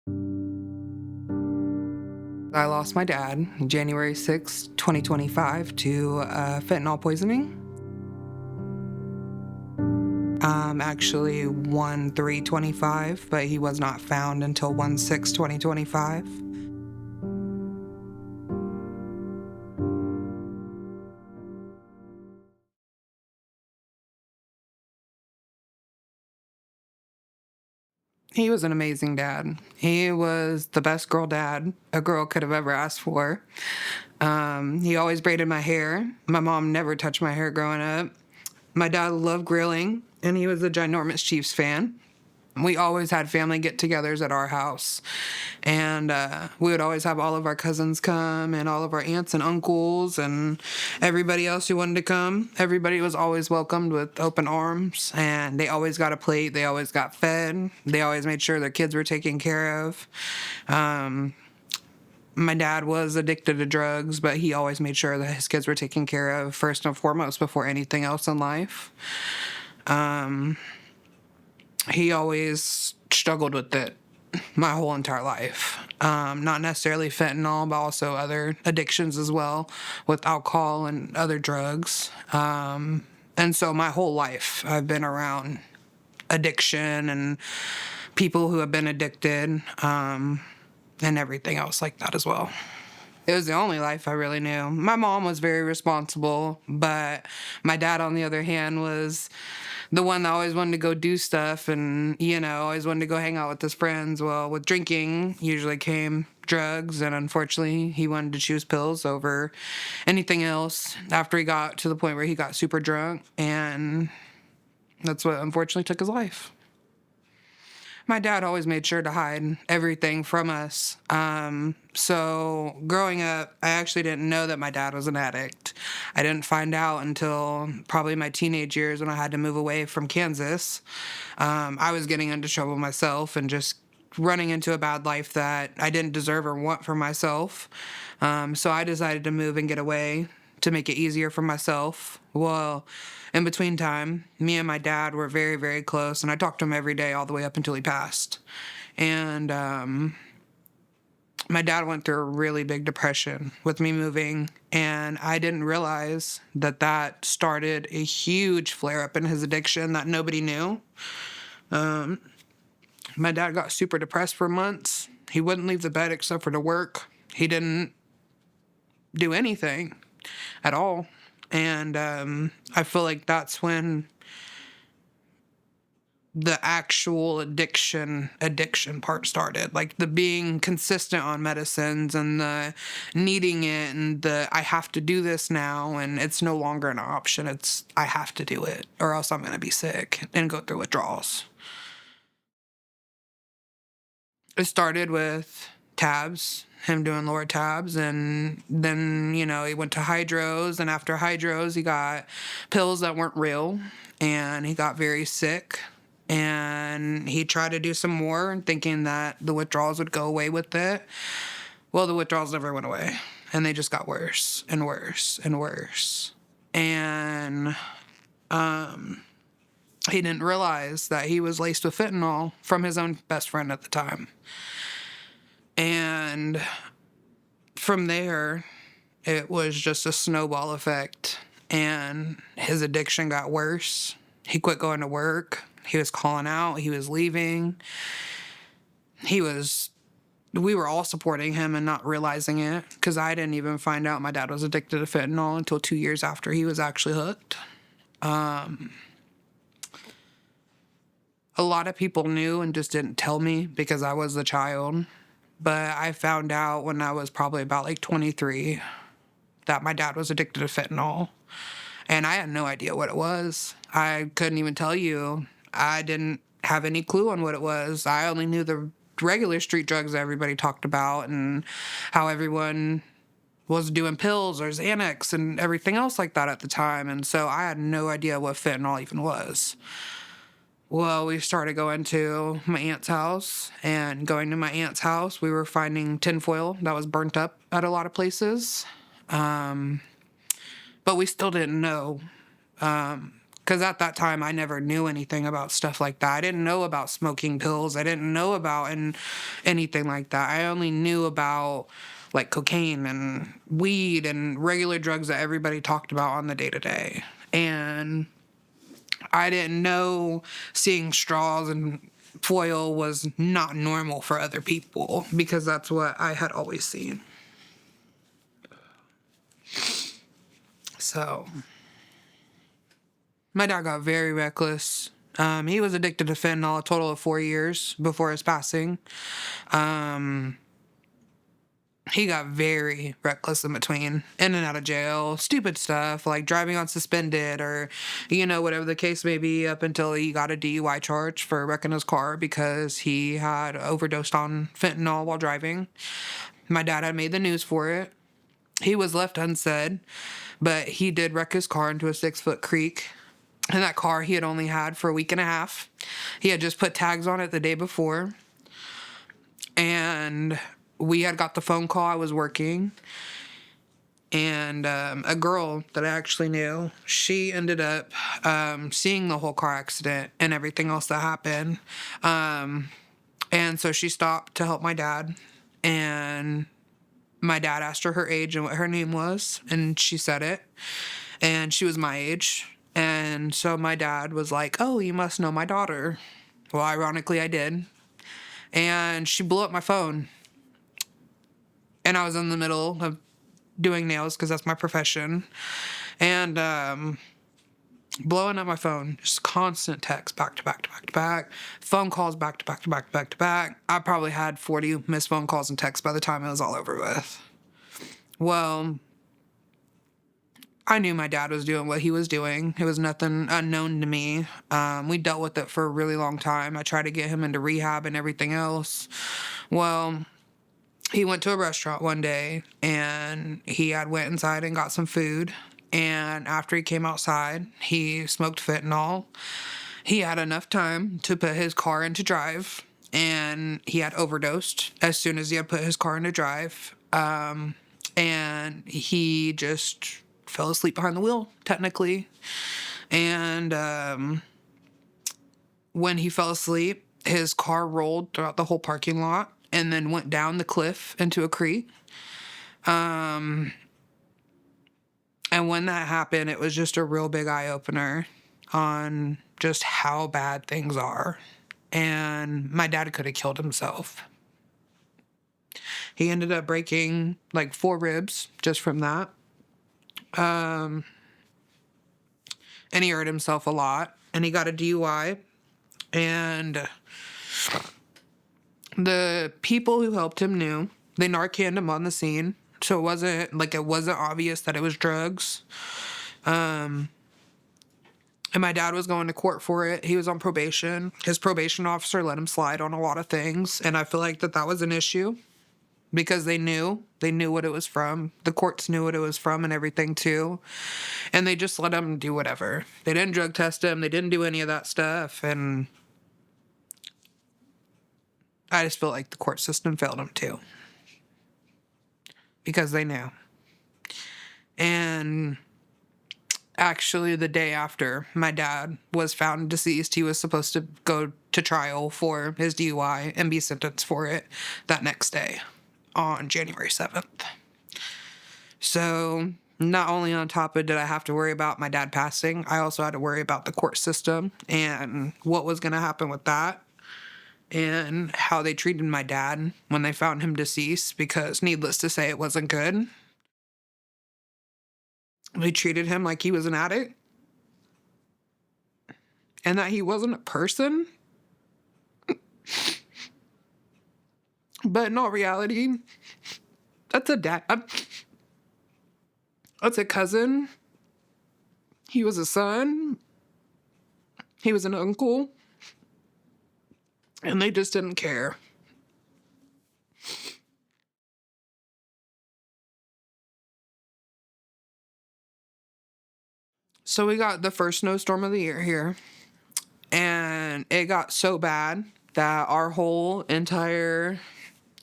I lost my dad January 6, 2025 to fentanyl poisoning. Actually 1/3/25, but he was not found until 1/6/2025. He was an amazing dad. He was the best girl dad a girl could have ever asked for. He always braided my hair. My mom never touched my hair growing up. My dad loved grilling, and he was a ginormous Chiefs fan. We always had family get-togethers at our house, and we would always have all of our cousins come and all of our aunts and uncles and everybody else who wanted to come. Everybody was always welcomed with open arms, and they always got a plate. They always got fed. They always made sure their kids were taken care of. My dad was addicted to drugs, but he always made sure that his kids were taken care of first and foremost before anything else in life. He always struggled with it my whole entire life. Not necessarily fentanyl, but also other addictions as well with alcohol and other drugs. And so my whole life I've been around addiction and people who have been addicted, and everything else like that as well. It was the only life I really knew. My mom was very responsible, but my dad, on the other hand, was the one that always wanted to go do stuff and, always wanted to go hang out with his friends. Well, with drinking usually came drugs, and unfortunately, he wanted to choose pills over anything else after he got to the point where he got super drunk, and that's what unfortunately took his life. My dad always made sure to hide everything from us. So growing up, I actually didn't know that my dad was an addict. I didn't find out until probably my teenage years when I had to move away from Kansas. I was getting into trouble myself and just running into a bad life that I didn't deserve or want for myself. So I decided to move and get away to make it easier for myself. Well, in between time, me and my dad were very, very close, and I talked to him every day all the way up until he passed. And my dad went through a really big depression with me moving, and I didn't realize that started a huge flare-up in his addiction that nobody knew. My dad got super depressed for months. He wouldn't leave the bed except for to work. He didn't do anything at all. And I feel like that's when the actual addiction part started. Like the being consistent on medicines and the needing it and the I have to do this now, and it's no longer an option. It's I have to do it or else I'm going to be sick and go through withdrawals. It started with tabs, him doing lower tabs, and then, he went to hydros, and after hydros, he got pills that weren't real, and he got very sick, and he tried to do some more, thinking that the withdrawals would go away with it. Well, the withdrawals never went away, and they just got worse and worse and worse. And he didn't realize that he was laced with fentanyl from his own best friend at the time. And from there, it was just a snowball effect. And his addiction got worse. He quit going to work. He was calling out. He was leaving. We were all supporting him and not realizing it, because I didn't even find out my dad was addicted to fentanyl until 2 years after he was actually hooked. A lot of people knew and just didn't tell me because I was the child. But I found out when I was probably about 23 that my dad was addicted to fentanyl. And I had no idea what it was. I couldn't even tell you. I didn't have any clue on what it was. I only knew the regular street drugs that everybody talked about and how everyone was doing pills or Xanax and everything else like that at the time. And so I had no idea what fentanyl even was. Well, we started going to my aunt's house, and going to my aunt's house, we were finding tinfoil that was burnt up at a lot of places. But we still didn't know. Because at that time, I never knew anything about stuff like that. I didn't know about smoking pills. I didn't know about anything like that. I only knew about like cocaine and weed and regular drugs that everybody talked about on the day-to-day. And I didn't know seeing straws and foil was not normal for other people, because that's what I had always seen. So my dad got very reckless. He was addicted to fentanyl a total of 4 years before his passing. He got very reckless in between, in and out of jail, stupid stuff like driving on suspended, or, whatever the case may be, up until he got a DUI charge for wrecking his car because he had overdosed on fentanyl while driving. My dad had made the news for it. He was left unsaid, but he did wreck his car into a 6-foot creek. And that car he had only had for a week and a half. He had just put tags on it the day before. And we had got the phone call. I was working. And a girl that I actually knew, she ended up seeing the whole car accident and everything else that happened. And so she stopped to help my dad. And my dad asked her age and what her name was. And she said it. And she was my age. And so my dad was like, "Oh, you must know my daughter." Well, ironically, I did. And she blew up my phone. And I was in the middle of doing nails because that's my profession. And blowing up my phone, just constant texts back to back to back to back, phone calls back to back to back to back to back. I probably had 40 missed phone calls and texts by the time it was all over with. Well, I knew my dad was doing what he was doing. It was nothing unknown to me. We dealt with it for a really long time. I tried to get him into rehab and everything else. Well, he went to a restaurant one day, and he had went inside and got some food. And after he came outside, he smoked fentanyl. He had enough time to put his car into drive, and he had overdosed as soon as he had put his car into drive. And he just fell asleep behind the wheel, technically. And when he fell asleep, his car rolled throughout the whole parking lot and then went down the cliff into a creek. And when that happened, it was just a real big eye-opener on just how bad things are. And my dad could have killed himself. He ended up breaking like 4 ribs just from that. And he hurt himself a lot. And he got a DUI. And the people who helped him knew. They Narcaned him on the scene. So it wasn't obvious that it was drugs. And my dad was going to court for it. He was on probation. His probation officer let him slide on a lot of things. And I feel like that was an issue. Because they knew what it was from. The courts knew what it was from and everything too. And they just let him do whatever. They didn't drug test him. They didn't do any of that stuff. And I just feel like the court system failed him too. Because they knew. And actually the day after my dad was found deceased, he was supposed to go to trial for his DUI and be sentenced for it that next day. On January 7th. So not only on top of did I have to worry about my dad passing, I also had to worry about the court system and what was going to happen with that and how they treated my dad when they found him deceased, because needless to say, it wasn't good. They treated him like he was an addict and that he wasn't a person. But in all reality, that's a dad. That's a cousin. He was a son. He was an uncle. And they just didn't care. So we got the first snowstorm of the year here. And it got so bad that our whole entire...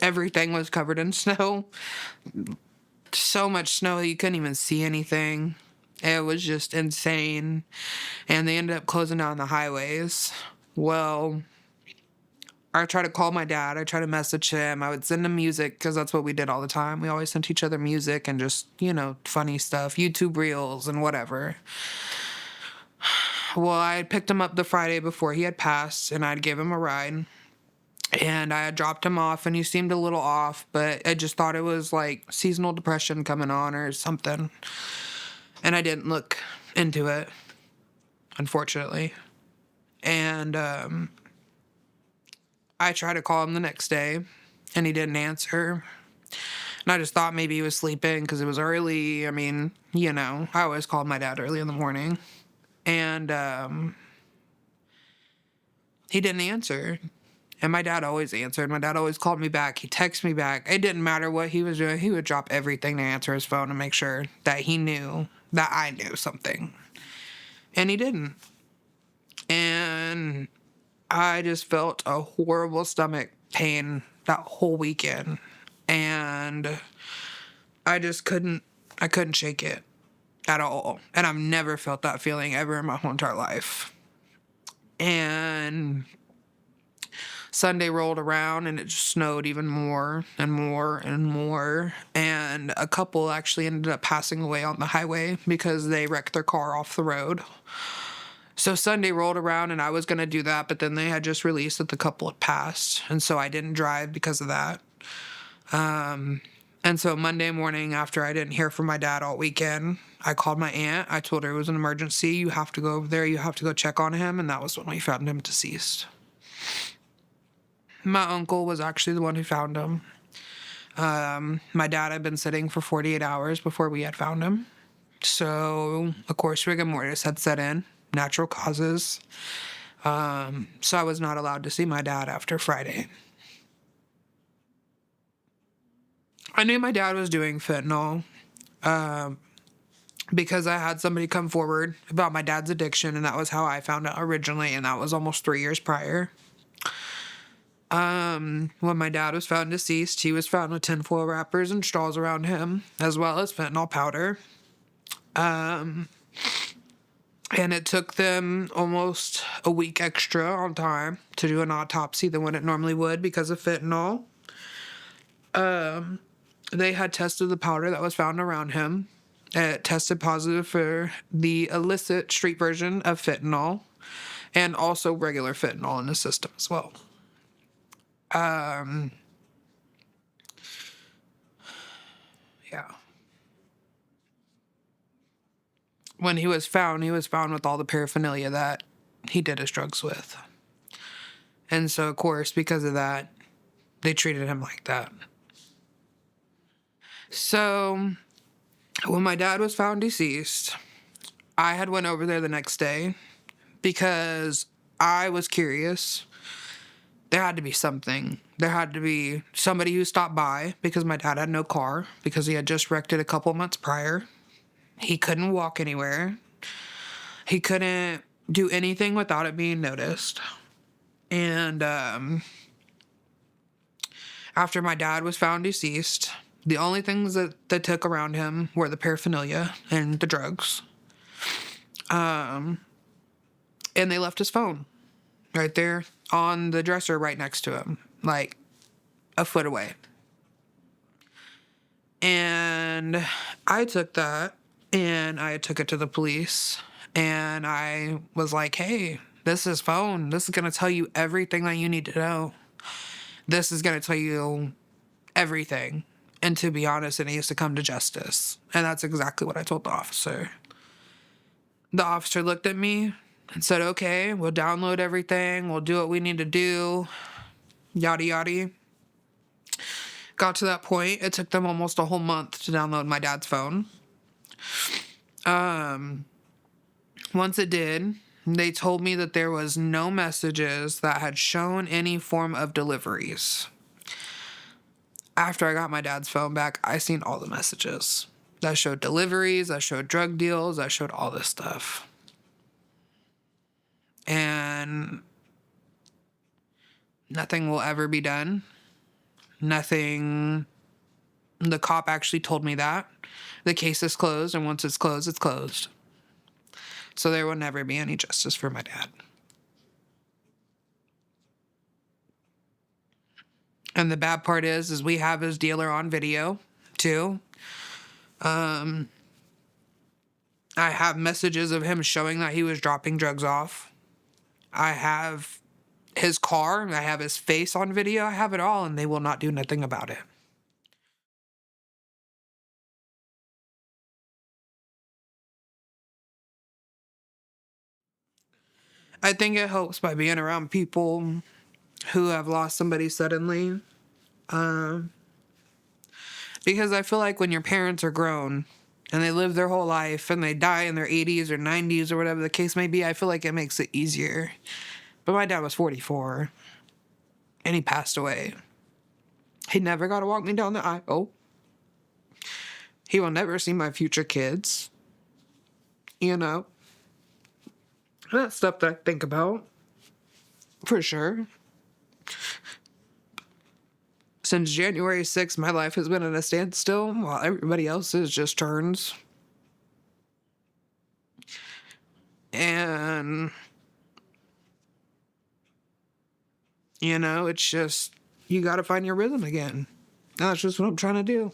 everything was covered in snow. So much snow that you couldn't even see anything. It was just insane. And they ended up closing down the highways. Well, I tried to call my dad. I tried to message him. I would send him music because that's what we did all the time. We always sent each other music and just, funny stuff, YouTube reels and whatever. Well, I picked him up the Friday before he had passed, and I'd give him a ride. And I had dropped him off, and he seemed a little off, but I just thought it was like seasonal depression coming on or something. And I didn't look into it, unfortunately. And I tried to call him the next day, and he didn't answer. And I just thought maybe he was sleeping because it was early. I mean, I always called my dad early in the morning. And he didn't answer. And my dad always answered. My dad always called me back. He texted me back. It didn't matter what he was doing. He would drop everything to answer his phone to make sure that he knew that I knew something. And he didn't. And I just felt a horrible stomach pain that whole weekend. And I couldn't shake it at all. And I've never felt that feeling ever in my whole entire life. And Sunday rolled around and it just snowed even more and more and more. And a couple actually ended up passing away on the highway because they wrecked their car off the road. So Sunday rolled around and I was going to do that, but then they had just released that the couple had passed. And so I didn't drive because of that. And so Monday morning, after I didn't hear from my dad all weekend, I called my aunt. I told her it was an emergency. You have to go over there. You have to go check on him. And that was when we found him deceased. My uncle was actually the one who found him. My dad had been sitting for 48 hours before we had found him. So, of course, rigor mortis had set in, natural causes. So I was not allowed to see my dad after Friday. I knew my dad was doing fentanyl because I had somebody come forward about my dad's addiction, and that was how I found out originally, and that was almost 3 years prior. When my dad was found deceased, he was found with tinfoil wrappers and straws around him, as well as fentanyl powder. And it took them almost a week extra on time to do an autopsy than what it normally would because of fentanyl. They had tested the powder that was found around him. It tested positive for the illicit street version of fentanyl and also regular fentanyl in the system as well. Yeah. When he was found with all the paraphernalia that he did his drugs with. And so, of course, because of that, they treated him like that. So, when my dad was found deceased, I had went over there the next day because I was curious. There had to be something. There had to be somebody who stopped by because my dad had no car because he had just wrecked it a couple months prior. He couldn't walk anywhere. He couldn't do anything without it being noticed. And after my dad was found deceased, the only things that they took around him were the paraphernalia and the drugs. And they left his phone right there on the dresser right next to him, like a foot away. And I took that and I took it to the police and I was like, hey, this is phone. This is going to tell you everything that you need to know. This is going to tell you everything. And to be honest, it needs to come to justice. And that's exactly what I told the officer. The officer looked at me and said, okay, we'll download everything. We'll do what we need to do. Yada, yada. Got to that point. It took them almost a whole month to download my dad's phone. Once it did, they told me that there was no messages that had shown any form of deliveries. After I got my dad's phone back, I seen all the messages. That showed deliveries, that showed drug deals, that showed all this stuff. And nothing will ever be done. Nothing The cop actually told me that. The case is closed, and once it's closed, it's closed. So there will never be any justice for my dad. And the bad part is we have his dealer on video, too. I have messages of him showing that he was dropping drugs off. I have his car. I have his face on video. I have it all, and they will not do nothing about it. I think it helps by being around people who have lost somebody suddenly. Because I feel like when your parents are grown and they live their whole life and they die in their 80s or 90s or whatever the case may be, I feel like it makes it easier. But my dad was 44 and he passed away. He never got to walk me down the aisle. He will never see my future kids. You know? That's stuff that I think about. For sure. Since January 6th, my life has been at a standstill while everybody else's just turns. And, you know, it's just, you got to find your rhythm again. That's just what I'm trying to do.